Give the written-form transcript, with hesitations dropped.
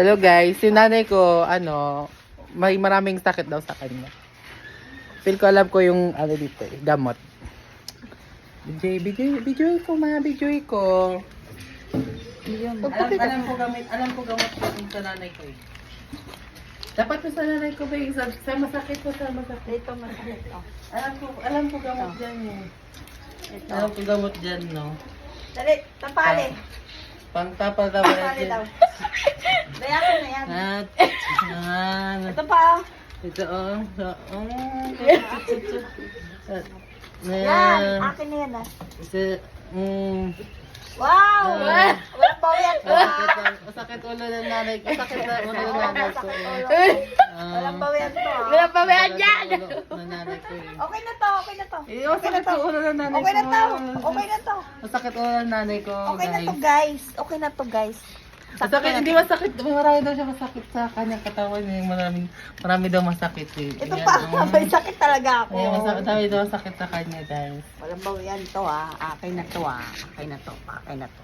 Hello guys, si nanay ko, may maraming sakit daw sa kanya. Feel ko alam ko yung dito gamot. Bijoy ko ma, bijoy ko. Alam ko gamot ko sa nanay ko eh. Dapat mo sa nanay ko ba yung sa masakit ko, sa masakit. Ito masakit. Oh. Alam ko gamot dyan eh. Alam ko gamot dyan, no? Dali, tapali. Pangtapal Tapali daw. Dayakan na yan. Ito pa. Ito Yan, akin na yan ah. Ito, Wow! Walang bawian ko ah. Masakit ulo ng nanay ko. Sakit na ulo ng nanay ko. Walang bawian to ah. Walang bawian dyan! Ng nanay ko eh. Okay na to, okay na to. Masakit ang ulo ng nanay ko. Okay na to, okay na to. Masakit ulo ng nanay ko, Okay na to guys. Okay na to guys. Masakit, hindi masakit. Marami daw siya masakit sa kanyang katawan. Marami daw masakit eh. Ito pa, may sakit talaga ako. Marami daw masakit sa kanya guys. Walang bawian to ah. Akin na to ah. Akin na to. Akin na to.